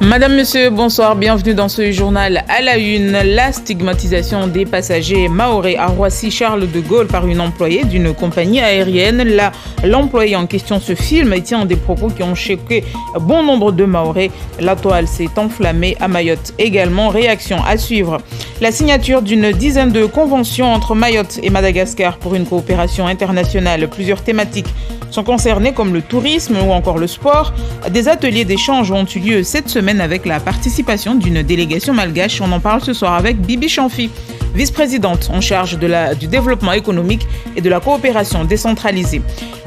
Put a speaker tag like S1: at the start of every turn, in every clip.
S1: Madame, Monsieur, bonsoir, bienvenue dans ce journal à la une. La stigmatisation des passagers mahorais à Roissy-Charles de Gaulle par une employée d'une compagnie aérienne. Là, l'employé en question se filme et tient des propos qui ont choqué bon nombre de Mahorais. La toile s'est enflammée à Mayotte également. Réaction à suivre. La signature d'une dizaine de conventions entre Mayotte et Madagascar pour une coopération internationale. Plusieurs thématiques sont concernées comme le tourisme ou encore le sport. Des ateliers d'échange ont eu lieu cette semaine avec la participation d'une délégation malgache. On en parle ce soir avec Bibi Chamfi, vice-présidente en charge du développement économique et de la coopération décentralisée.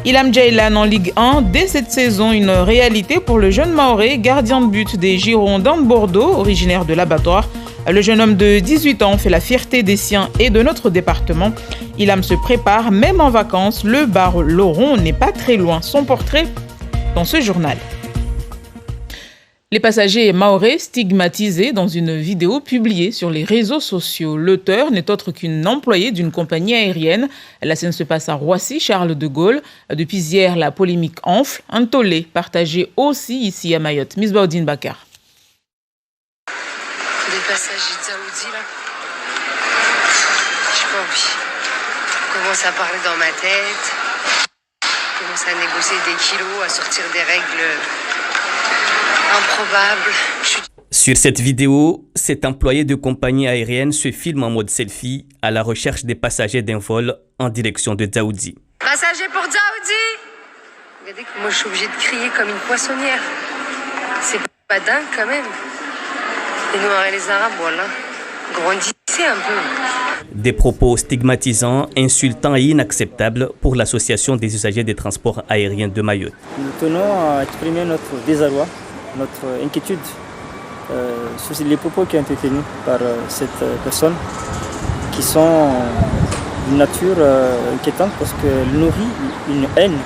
S1: Ilham Djailan en Ligue 1, dès cette saison, une réalité pour le jeune Mahorais, gardien de but des Girondins de Bordeaux, originaire de l'Abattoir. Le jeune homme de 18 ans fait la fierté des siens et de notre département. Ilham se prépare, même en vacances, le bar Laurent n'est pas très loin. Son portrait dans ce journal. Les passagers mahorais stigmatisés dans une vidéo publiée sur les réseaux sociaux. L'auteur n'est autre qu'une employée d'une compagnie aérienne. La scène se passe à Roissy-Charles de Gaulle. Depuis hier, la polémique enfle. Un tollé partagé aussi ici à Mayotte. Miss Baudine Bakar.
S2: Les passagers de Dzaoudi, là, j'ai pas envie. Je commence à parler dans ma tête. Je commence à négocier des kilos, à sortir des règles improbables.
S3: Sur cette vidéo, cet employé de compagnie aérienne se filme en mode selfie à la recherche des passagers d'un vol en direction de Dzaoudi.
S2: Passagers pour Dzaoudi! Regardez que moi je suis obligée de crier comme une poissonnière. C'est pas dingue quand même. Les Noirs et les Arabes, voilà. Grandissez un peu.
S3: Des propos stigmatisants, insultants et inacceptables pour l'Association des usagers des transports aériens de Mayotte.
S4: Nous tenons à exprimer notre désarroi, notre inquiétude sur les propos qui ont été tenus par cette personne, qui sont d'une nature inquiétante parce qu'elle nourrit une haine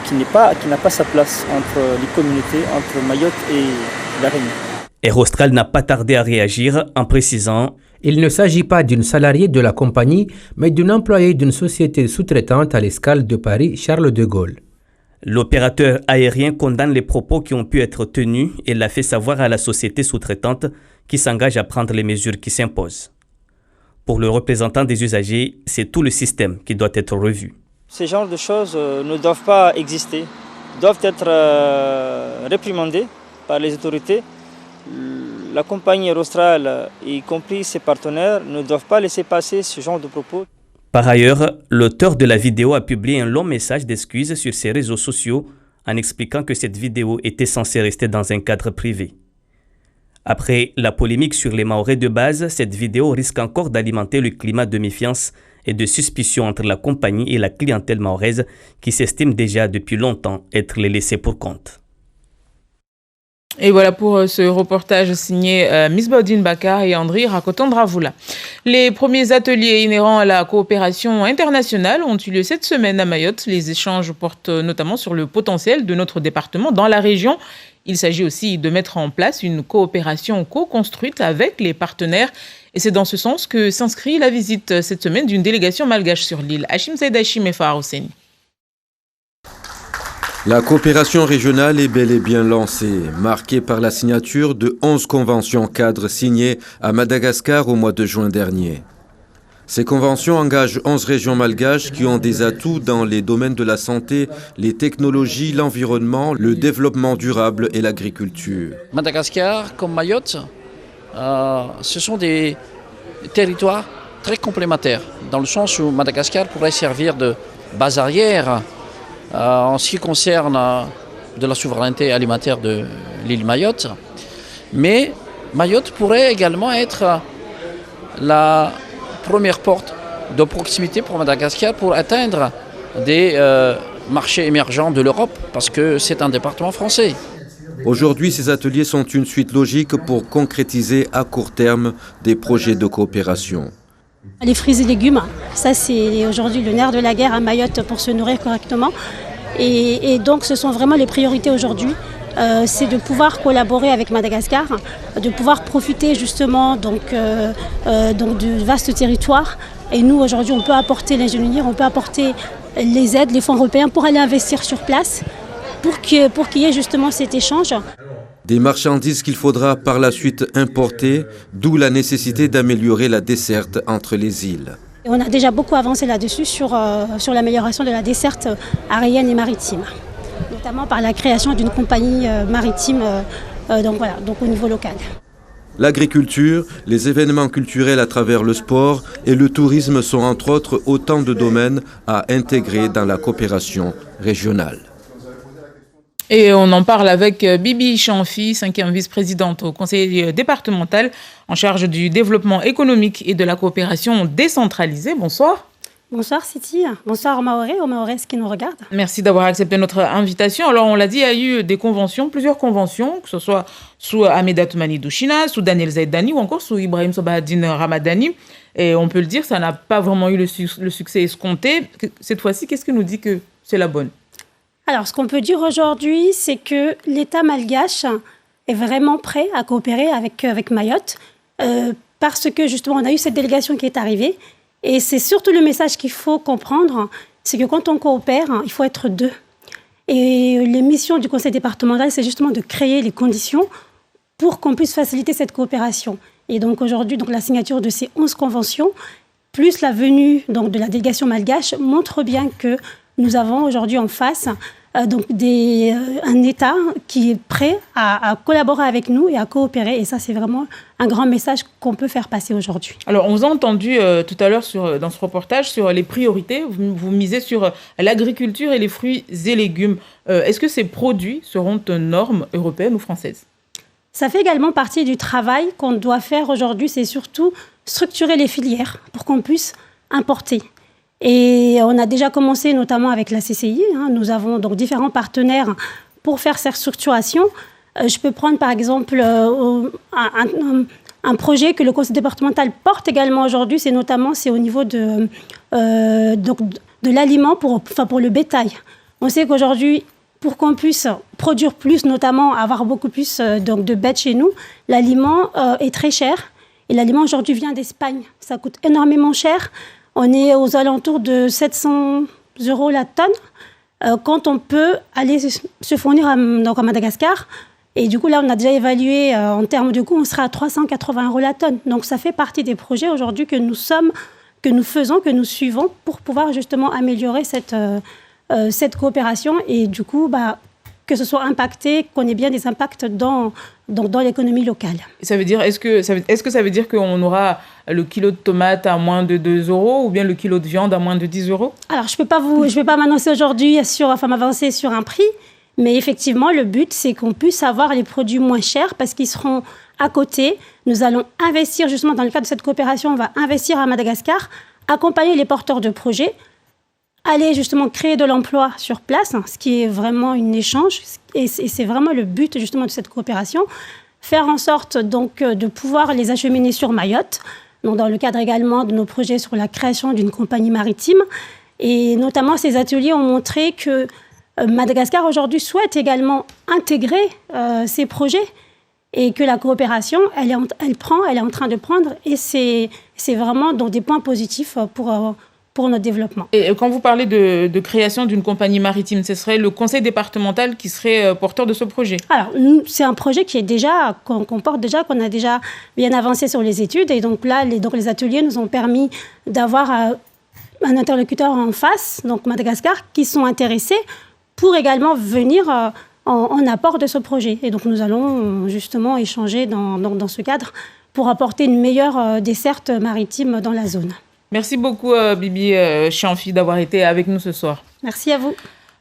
S4: qui n'a pas sa place entre les communautés, entre Mayotte et la Réunion.
S3: Air Austral n'a pas tardé à réagir en précisant «
S5: Il ne s'agit pas d'une salariée de la compagnie, mais d'une employée d'une société sous-traitante à l'escale de Paris, Charles de Gaulle. »
S3: L'opérateur aérien condamne les propos qui ont pu être tenus et l'a fait savoir à la société sous-traitante qui s'engage à prendre les mesures qui s'imposent. Pour le représentant des usagers, c'est tout le système qui doit être revu.
S4: Ces genres de choses ne doivent pas exister, doivent être réprimandées par les autorités. La compagnie Air Austral, y compris ses partenaires, ne doivent pas laisser passer ce genre de propos.
S3: Par ailleurs, l'auteur de la vidéo a publié un long message d'excuses sur ses réseaux sociaux en expliquant que cette vidéo était censée rester dans un cadre privé. Après la polémique sur les Mahorais de base, cette vidéo risque encore d'alimenter le climat de méfiance et de suspicion entre la compagnie et la clientèle mahoraise qui s'estime déjà depuis longtemps être les laissés pour compte.
S1: Et voilà pour ce reportage signé Miss Baudine Bakar et André Rakotandravula. Les premiers ateliers inhérents à la coopération internationale ont eu lieu cette semaine à Mayotte. Les échanges portent notamment sur le potentiel de notre département dans la région. Il s'agit aussi de mettre en place une coopération co-construite avec les partenaires. Et c'est dans ce sens que s'inscrit la visite cette semaine d'une délégation malgache sur l'île. Hachim Saïd Hachim et Farah Hosseini.
S6: La coopération régionale est bel et bien lancée, marquée par la signature de 11 conventions cadres signées à Madagascar au mois de juin dernier. Ces conventions engagent 11 régions malgaches qui ont des atouts dans les domaines de la santé, les technologies, l'environnement, le développement durable et l'agriculture.
S7: Madagascar comme Mayotte, ce sont des territoires très complémentaires, dans le sens où Madagascar pourrait servir de base arrière en ce qui concerne de la souveraineté alimentaire de l'île Mayotte. Mais Mayotte pourrait également être la première porte de proximité pour Madagascar pour atteindre des marchés émergents de l'Europe, parce que c'est un département français.
S6: Aujourd'hui, ces ateliers sont une suite logique pour concrétiser à court terme des projets de coopération.
S8: Les fruits et légumes, ça c'est aujourd'hui le nerf de la guerre à Mayotte pour se nourrir correctement. Et donc ce sont vraiment les priorités aujourd'hui. C'est de pouvoir collaborer avec Madagascar, de pouvoir profiter justement donc du vaste territoire. Et nous aujourd'hui on peut apporter l'ingénierie, on peut apporter les aides, les fonds européens pour aller investir sur place, pour qu'il y ait justement cet échange.
S6: Des marchandises qu'il faudra par la suite importer, d'où la nécessité d'améliorer la desserte entre les îles.
S8: On a déjà beaucoup avancé là-dessus sur l'amélioration de la desserte aérienne et maritime, notamment par la création d'une compagnie maritime donc au niveau local.
S6: L'agriculture, les événements culturels à travers le sport et le tourisme sont entre autres autant de domaines à intégrer dans la coopération régionale.
S1: Et on en parle avec Bibi Chanfi, 5e vice-présidente au conseil départemental en charge du développement économique et de la coopération décentralisée. Bonsoir.
S8: Bonsoir Siti, bonsoir aux Mahorais qui nous regardent.
S1: Merci d'avoir accepté notre invitation. Alors on l'a dit, il y a eu des conventions, plusieurs conventions, que ce soit sous Ahmed Toumani Douchina, sous Daniel Zaidani ou encore sous Ibrahim Sobahadine Ramadani. Et on peut le dire, ça n'a pas vraiment eu le succès escompté. Cette fois-ci, qu'est-ce qui nous dit que c'est la bonne ?
S8: Alors, ce qu'on peut dire aujourd'hui, c'est que l'État malgache est vraiment prêt à coopérer avec Mayotte parce que, justement, on a eu cette délégation qui est arrivée. Et c'est surtout le message qu'il faut comprendre, c'est que quand on coopère, il faut être deux. Et les missions du conseil départemental, c'est justement de créer les conditions pour qu'on puisse faciliter cette coopération. Et donc, aujourd'hui, la signature de ces 11 conventions, plus la venue de la délégation malgache, montre bien que nous avons aujourd'hui en face un État qui est prêt à collaborer avec nous et à coopérer. Et ça, c'est vraiment un grand message qu'on peut faire passer aujourd'hui.
S1: Alors, on vous a entendu tout à l'heure dans ce reportage sur les priorités. Vous misez sur l'agriculture et les fruits et légumes. Est-ce que ces produits seront aux normes européennes ou françaises ?
S8: Ça fait également partie du travail qu'on doit faire aujourd'hui. C'est surtout structurer les filières pour qu'on puisse importer. Et on a déjà commencé notamment avec la CCI. Nous avons donc différents partenaires pour faire cette structuration. Je peux prendre par exemple un projet que le conseil départemental porte également aujourd'hui. C'est au niveau de l'aliment pour le bétail. On sait qu'aujourd'hui, pour qu'on puisse produire plus, notamment avoir beaucoup plus de bêtes chez nous, l'aliment est très cher. Et l'aliment aujourd'hui vient d'Espagne. Ça coûte énormément cher. On est aux alentours de 700 € la tonne quand on peut aller se fournir à Madagascar. Et du coup, là, on a déjà évalué en termes de coût, on sera à 380 € la tonne. Donc, ça fait partie des projets aujourd'hui que nous faisons, que nous suivons pour pouvoir justement améliorer cette coopération et du coup, que ce soit impacté, qu'on ait bien des impacts dans l'économie locale.
S1: Ça veut dire, est-ce que ça veut dire qu'on aura le kilo de tomates à moins de 2 € ou bien le kilo de viande à moins de 10 €? Alors,
S8: je peux pas m'annoncer aujourd'hui m'avancer sur un prix, mais effectivement, le but, c'est qu'on puisse avoir les produits moins chers parce qu'ils seront à côté. Nous allons investir justement dans le cadre de cette coopération, on va investir à Madagascar, accompagner les porteurs de projets, aller justement créer de l'emploi sur place, ce qui est vraiment un échange, et c'est vraiment le but justement de cette coopération, faire en sorte donc de pouvoir les acheminer sur Mayotte, donc dans le cadre également de nos projets sur la création d'une compagnie maritime, et notamment ces ateliers ont montré que Madagascar aujourd'hui souhaite également intégrer ces projets et que la coopération, elle est en train de prendre, et c'est vraiment donc des points positifs pour notre développement.
S1: Et quand vous parlez de création d'une compagnie maritime, ce serait le conseil départemental qui serait porteur de ce projet? Alors,
S8: c'est un projet qu'on porte déjà, qu'on a déjà bien avancé sur les études. Et donc là, les ateliers nous ont permis d'avoir un interlocuteur en face, donc Madagascar, qui sont intéressés pour également venir en apport de ce projet. Et donc nous allons justement échanger dans ce cadre pour apporter une meilleure desserte maritime dans la zone.
S1: Merci beaucoup, Bibi Chanfi, d'avoir été avec nous ce soir.
S8: Merci à vous.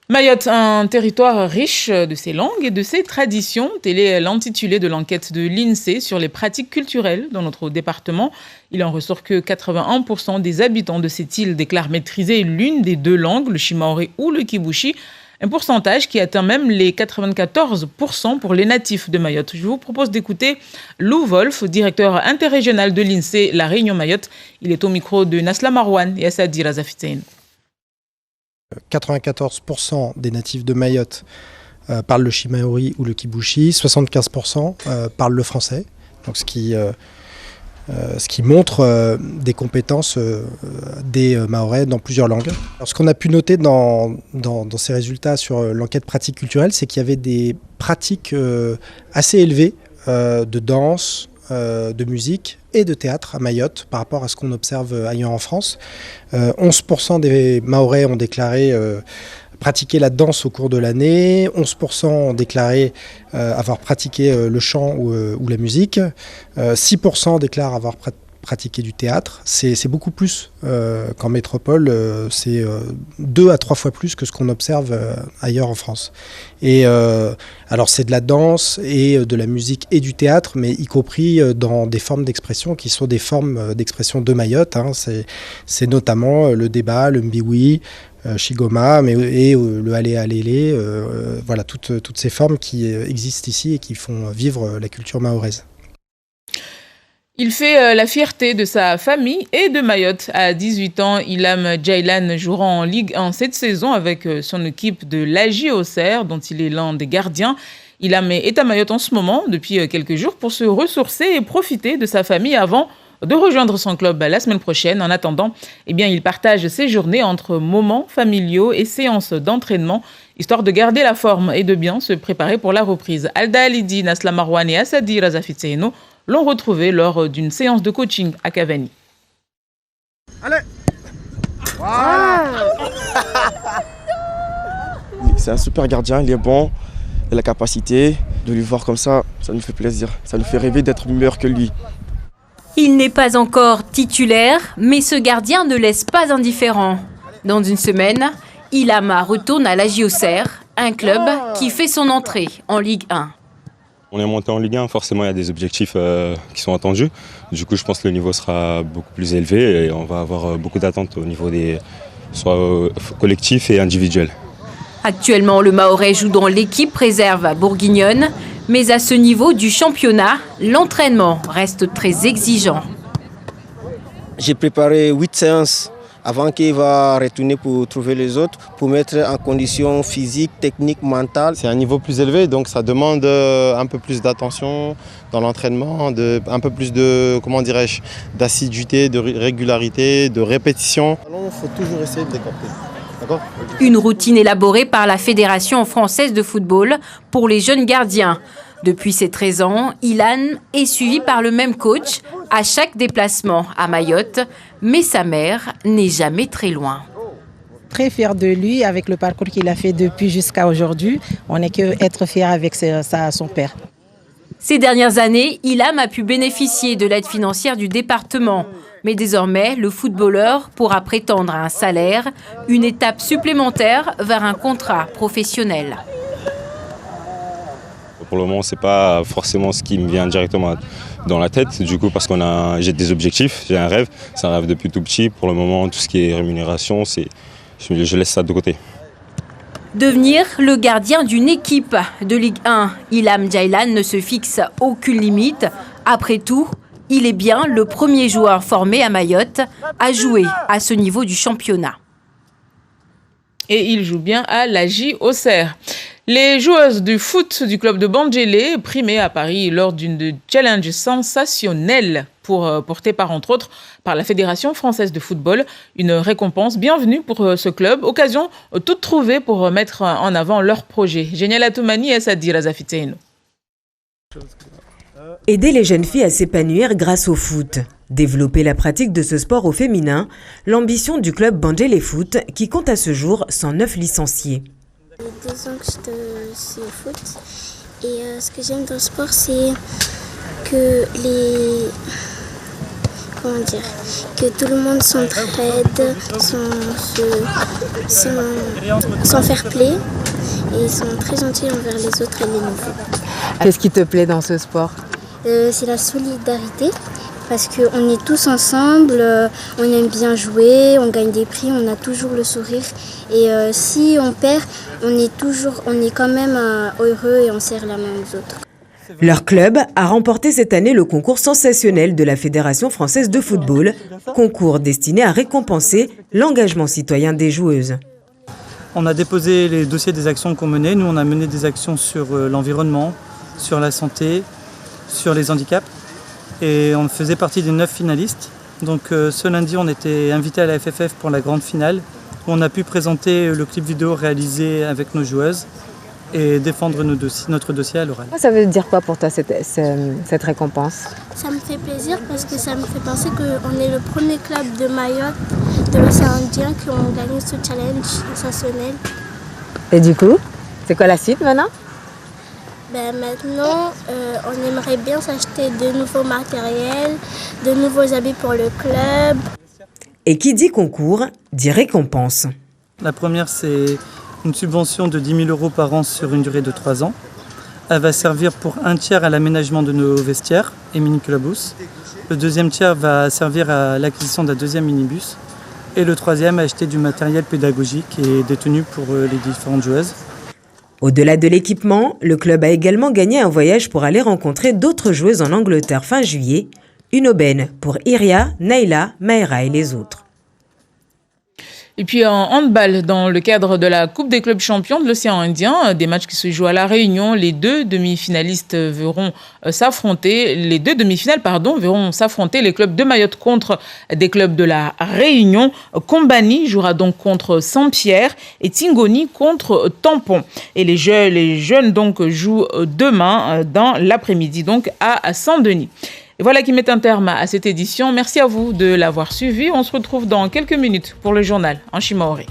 S1: Mayotte, un territoire riche de ses langues et de ses traditions. Tel est l'intitulé de l'enquête de l'INSEE sur les pratiques culturelles dans notre département. Il en ressort que 81% des habitants de cette île déclarent maîtriser l'une des deux langues, le shimaoré ou le kibushi. Un pourcentage qui atteint même les 94% pour les natifs de Mayotte. Je vous propose d'écouter Lou Wolf, directeur interrégional de l'INSEE La Réunion Mayotte. Il est au micro de Nasla Marouane et Assadi Razafitsein.
S9: 94% des natifs de Mayotte parlent le shimaori ou le kibushi, 75% parlent le français, donc ce qui ce qui montre des compétences des Mahorais dans plusieurs langues. Alors, ce qu'on a pu noter dans ces résultats sur l'enquête pratique culturelle, c'est qu'il y avait des pratiques assez élevées de danse, de musique et de théâtre à Mayotte par rapport à ce qu'on observe ailleurs en France. 11% des Mahorais ont déclaré pratiquer la danse au cours de l'année, 11% ont déclaré avoir pratiqué le chant ou la musique, 6% déclarent avoir pratiqué du théâtre. C'est beaucoup plus qu'en métropole, c'est 2 à 3 fois plus que ce qu'on observe ailleurs en France. Et alors c'est de la danse et de la musique et du théâtre, mais y compris dans des formes d'expression qui sont des formes d'expression de Mayotte. C'est notamment le débat, le mbiwi, Shigoma, et le Alé Alélé, voilà, toutes ces formes qui existent ici et qui font vivre la culture mahoraise.
S1: Il fait la fierté de sa famille et de Mayotte. À 18 ans, Ilham Djailan jouera en Ligue 1 cette saison avec son équipe de l'AJ Auxerre, dont il est l'un des gardiens. Ilham est à Mayotte en ce moment, depuis quelques jours, pour se ressourcer et profiter de sa famille avant de rejoindre son club la semaine prochaine. En attendant, il partage ses journées entre moments familiaux et séances d'entraînement, histoire de garder la forme et de bien se préparer pour la reprise. Alda Alidi, Nasla Marwan et Assadi Razafitseino l'ont retrouvé lors d'une séance de coaching à Cavani.
S10: Allez, voilà. C'est un super gardien, il est bon, il a la capacité de lui voir comme ça nous fait plaisir. Ça nous fait rêver d'être meilleur que lui.
S11: Il n'est pas encore titulaire, mais ce gardien ne laisse pas indifférent. Dans une semaine, Ilhama retourne à l'AJ Auxerre, un club qui fait son entrée en Ligue 1.
S12: On est monté en Ligue 1, forcément il y a des objectifs qui sont attendus. Du coup je pense que le niveau sera beaucoup plus élevé et on va avoir beaucoup d'attentes au niveau des soit collectifs et individuels.
S11: Actuellement, le Mahorais joue dans l'équipe réserve bourguignonne, mais à ce niveau du championnat, l'entraînement reste très exigeant.
S13: J'ai préparé 8 séances avant qu'il va retourner pour trouver les autres, pour mettre en condition physique, technique, mentale.
S14: C'est un niveau plus élevé, donc ça demande un peu plus d'attention dans l'entraînement, un peu plus de, d'assiduité, de régularité, de répétition.
S13: Il faut toujours essayer de décapter.
S11: Une routine élaborée par la Fédération française de football pour les jeunes gardiens. Depuis ses 13 ans, Ilan est suivi par le même coach à chaque déplacement à Mayotte, mais sa mère n'est jamais très loin.
S15: Très fier de lui avec le parcours qu'il a fait depuis jusqu'à aujourd'hui. On n'est qu'être fier avec son père.
S11: Ces dernières années, Ilham a pu bénéficier de l'aide financière du département. Mais désormais, le footballeur pourra prétendre à un salaire, une étape supplémentaire vers un contrat professionnel.
S12: Pour le moment, ce n'est pas forcément ce qui me vient directement dans la tête, du coup, parce que j'ai des objectifs, j'ai un rêve. C'est un rêve depuis tout petit. Pour le moment, tout ce qui est rémunération, je laisse ça de côté.
S11: Devenir le gardien d'une équipe de Ligue 1, Ilham Djailan ne se fixe aucune limite. Après tout, il est bien le premier joueur formé à Mayotte à jouer à ce niveau du championnat.
S1: Et il joue bien à l'AJ Auxerre. Les joueuses du foot du club de Bandjelé, primées à Paris lors d'une challenge sensationnelle portée entre autres par la Fédération française de football. Une récompense bienvenue pour ce club, occasion toute trouvée pour mettre en avant leur projet. Génial Atoumani et Sadi Razafitseino.
S16: Aider les jeunes filles à s'épanouir grâce au foot. Développer la pratique de ce sport au féminin, l'ambition du club Bandjelé Foot qui compte à ce jour 109 licenciés.
S17: Il y a 2 ans que je suis au foot et ce que j'aime dans le sport c'est que que tout le monde s'entraide, sans fair play et ils sont très gentils envers les autres et les nouveaux.
S18: Qu'est-ce qui te plaît dans ce sport ?
S17: C'est la solidarité. Parce qu'on est tous ensemble, on aime bien jouer, on gagne des prix, on a toujours le sourire. Et si on perd, on est quand même heureux et on serre la main aux autres.
S16: Leur club a remporté cette année le concours sensationnel de la Fédération française de football, concours destiné à récompenser l'engagement citoyen des joueuses.
S4: On a déposé les dossiers des actions qu'on menait. Nous, on a mené des actions sur l'environnement, sur la santé, sur les handicaps. et on faisait partie des 9 finalistes. Donc ce lundi, on était invité à la FFF pour la grande finale, où on a pu présenter le clip vidéo réalisé avec nos joueuses et défendre notre dossier à l'oral.
S18: Ça veut dire quoi pour toi cette récompense?
S17: Ça me fait plaisir parce que ça me fait penser qu'on est le premier club de Mayotte, de l'océan Indien, qui ont gagné ce challenge sensationnel.
S18: Et du coup, c'est quoi la suite maintenant?
S17: Maintenant, on aimerait bien s'acheter de nouveaux matériels, de nouveaux habits pour le club.
S16: Et qui dit concours, dit récompense.
S4: La première, c'est une subvention de 10 000 € par an sur une durée de 3 ans. Elle va servir pour un tiers à l'aménagement de nos vestiaires et mini-clubhouse. Le deuxième tiers va servir à l'acquisition d'un deuxième minibus. Et le troisième, à acheter du matériel pédagogique et des tenues pour les différentes joueuses.
S16: Au-delà de l'équipement, le club a également gagné un voyage pour aller rencontrer d'autres joueuses en Angleterre fin juillet. Une aubaine pour Iria, Naila, Maïra et les autres.
S1: Et puis en handball, dans le cadre de la Coupe des clubs champions de l'océan Indien, des matchs qui se jouent à La Réunion, les deux demi-finalistes verront s'affronter, verront s'affronter les clubs de Mayotte contre des clubs de La Réunion. Kombani jouera donc contre Saint-Pierre et Tingoni contre Tampon. Et les jeunes donc jouent demain dans l'après-midi donc à Saint-Denis. Et voilà qui met un terme à cette édition. Merci à vous de l'avoir suivi. On se retrouve dans quelques minutes pour le journal en Chimaoré.